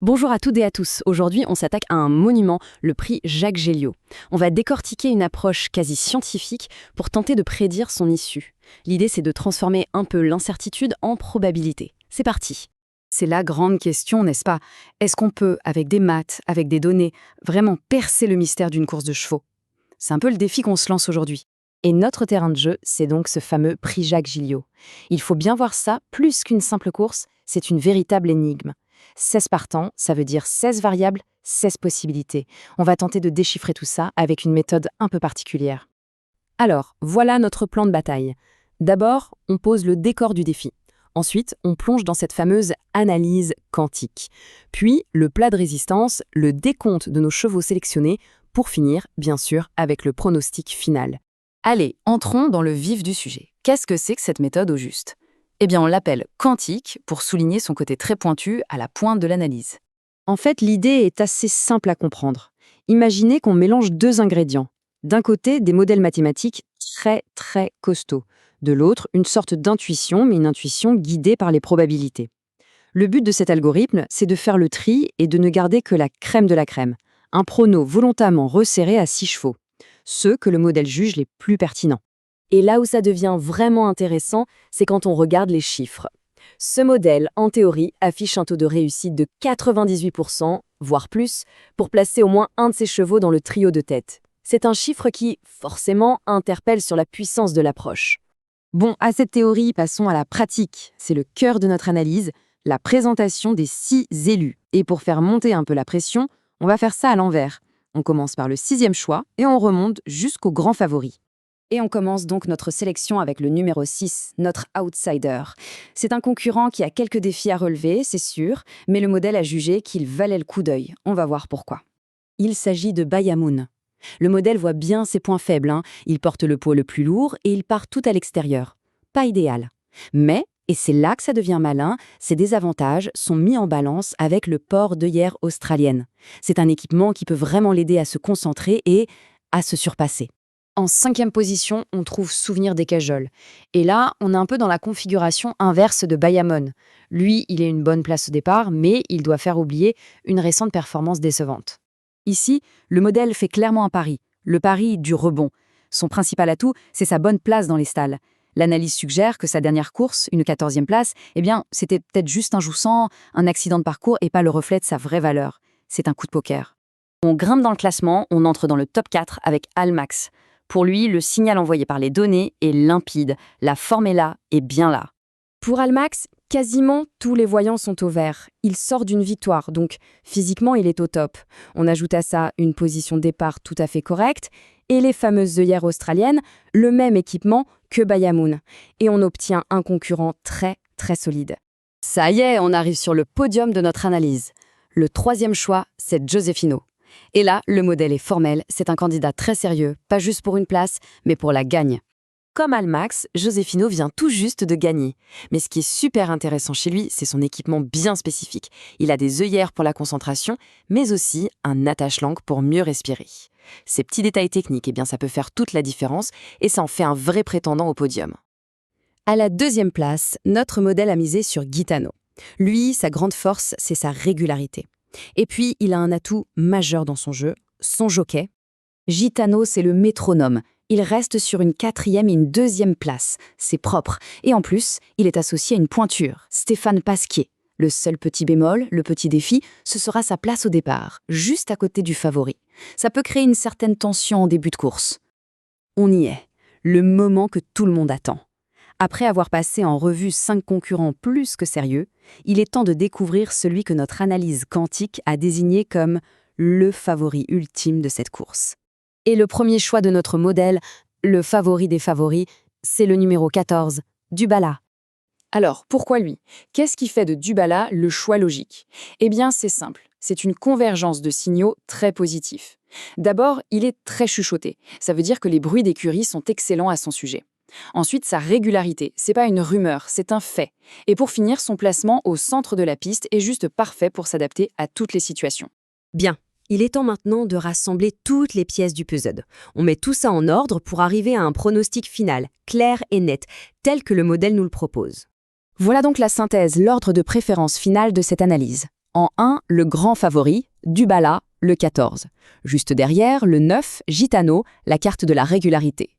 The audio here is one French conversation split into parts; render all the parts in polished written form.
Bonjour à toutes et à tous. Aujourd'hui, on s'attaque à un monument, le prix Jacques Géliot. On va décortiquer une approche quasi scientifique pour tenter de prédire son issue. L'idée, c'est de transformer un peu l'incertitude en probabilité. C'est parti. C'est la grande question, n'est-ce pas? Est-ce qu'on peut, avec des maths, avec des données, vraiment percer le mystère d'une course de chevaux? C'est un peu le défi qu'on se lance aujourd'hui. Et notre terrain de jeu, c'est donc ce fameux prix Jacques Géliot. Il faut bien voir ça, plus qu'une simple course, c'est une véritable énigme. 16 partants, ça veut dire 16 variables, 16 possibilités. On va tenter de déchiffrer tout ça avec une méthode un peu particulière. Alors, voilà notre plan de bataille. D'abord, on pose le décor du défi. Ensuite, on plonge dans cette fameuse analyse quantique. Puis, le plat de résistance, le décompte de nos chevaux sélectionnés, pour finir, bien sûr, avec le pronostic final. Allez, entrons dans le vif du sujet. Qu'est-ce que c'est que cette méthode au juste? Eh bien, on l'appelle quantique pour souligner son côté très pointu à la pointe de l'analyse. En fait, l'idée est assez simple à comprendre. Imaginez qu'on mélange deux ingrédients. D'un côté, des modèles mathématiques très costauds. De l'autre, une sorte d'intuition, mais une intuition guidée par les probabilités. Le but de cet algorithme, c'est de faire le tri et de ne garder que la crème de la crème. Un prono volontairement resserré à 6 chevaux. Ceux que le modèle juge les plus pertinents. Et là où ça devient vraiment intéressant, c'est quand on regarde les chiffres. Ce modèle, en théorie, affiche un taux de réussite de 98%, voire plus, pour placer au moins un de ses chevaux dans le trio de tête. C'est un chiffre qui, forcément, interpelle sur la puissance de l'approche. Bon, à cette théorie, passons à la pratique. C'est le cœur de notre analyse, la présentation des 6 élus. Et pour faire monter un peu la pression, on va faire ça à l'envers. On commence par le 6e choix et on remonte jusqu'au grand favori. Et on commence donc notre sélection avec le numéro 6, notre outsider. C'est un concurrent qui a quelques défis à relever, c'est sûr, mais le modèle a jugé qu'il valait le coup d'œil. On va voir pourquoi. Il s'agit de Bayamoun. Le modèle voit bien ses points faibles, Il porte le poids le plus lourd et il part tout à l'extérieur. Pas idéal. Mais, et c'est là que ça devient malin, ses désavantages sont mis en balance avec le port d'œillères australienne. C'est un équipement qui peut vraiment l'aider à se concentrer et à se surpasser. En 5e position, on trouve Souvenir des Cajoles. Et là, on est un peu dans la configuration inverse de Bayamoun. Lui, il est une bonne place au départ, mais il doit faire oublier une récente performance décevante. Ici, le modèle fait clairement un pari, le pari du rebond. Son principal atout, c'est sa bonne place dans les stalles. L'analyse suggère que sa dernière course, une 14e place, c'était peut-être juste un joussant, un accident de parcours et pas le reflet de sa vraie valeur. C'est un coup de poker. On grimpe dans le classement, on entre dans le top 4 avec Almax. Pour lui, le signal envoyé par les données est limpide. La forme est là et bien là. Pour Almax, quasiment tous les voyants sont au vert. Il sort d'une victoire, donc physiquement, il est au top. On ajoute à ça une position de départ tout à fait correcte et les fameuses œillères australiennes, le même équipement que Bayamoun. Et on obtient un concurrent très solide. Ça y est, on arrive sur le podium de notre analyse. Le 3e choix, c'est Josefino. Et là, le modèle est formel, c'est un candidat très sérieux, pas juste pour une place, mais pour la gagne. Comme Almax, Josefino vient tout juste de gagner. Mais ce qui est super intéressant chez lui, c'est son équipement bien spécifique. Il a des œillères pour la concentration, mais aussi un attache-langue pour mieux respirer. Ces petits détails techniques, ça peut faire toute la différence et ça en fait un vrai prétendant au podium. À la 2e place, notre modèle a misé sur Gitano. Lui, sa grande force, c'est sa régularité. Et puis, il a un atout majeur dans son jeu, son jockey. Gitano, c'est le métronome. Il reste sur une 4e et une 2e place. C'est propre. Et en plus, il est associé à une pointure, Stéphane Pasquier. Le seul petit bémol, le petit défi, ce sera sa place au départ, juste à côté du favori. Ça peut créer une certaine tension en début de course. On y est. Le moment que tout le monde attend. Après avoir passé en revue 5 concurrents plus que sérieux, il est temps de découvrir celui que notre analyse quantique a désigné comme le favori ultime de cette course. Et le premier choix de notre modèle, le favori des favoris, c'est le numéro 14, Dubala. Alors, pourquoi lui? Qu'est-ce qui fait de Dubala le choix logique? C'est simple, c'est une convergence de signaux très positifs. D'abord, il est très chuchoté. Ça veut dire que les bruits d'écurie sont excellents à son sujet. Ensuite, sa régularité, c'est pas une rumeur, c'est un fait. Et pour finir, son placement au centre de la piste est juste parfait pour s'adapter à toutes les situations. Bien, il est temps maintenant de rassembler toutes les pièces du puzzle. On met tout ça en ordre pour arriver à un pronostic final, clair et net, tel que le modèle nous le propose. Voilà donc la synthèse, l'ordre de préférence final de cette analyse. En 1, le grand favori, Dybala, le 14. Juste derrière, le 9, Gitano, la carte de la régularité.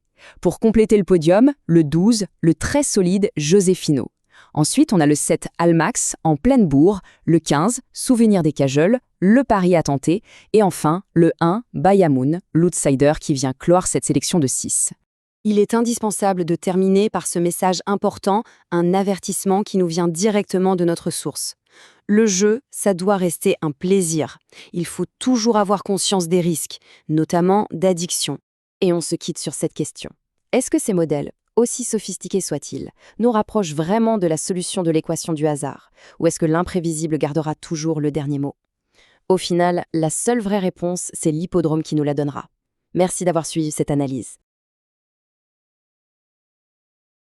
Pour compléter le podium, le 12, le très solide Josefino. Ensuite, on a le 7 Almax, en pleine bourre, le 15, Souvenir des Cajoles, le pari à tenter, et enfin, le 1, Bayamoun, l'outsider qui vient clore cette sélection de 6. Il est indispensable de terminer par ce message important, un avertissement qui nous vient directement de notre source. Le jeu, ça doit rester un plaisir. Il faut toujours avoir conscience des risques, notamment d'addiction. Et on se quitte sur cette question. Est-ce que ces modèles, aussi sophistiqués soient-ils, nous rapprochent vraiment de la solution de l'équation du hasard? Ou est-ce que l'imprévisible gardera toujours le dernier mot? Au final, la seule vraie réponse, c'est l'hippodrome qui nous la donnera. Merci d'avoir suivi cette analyse.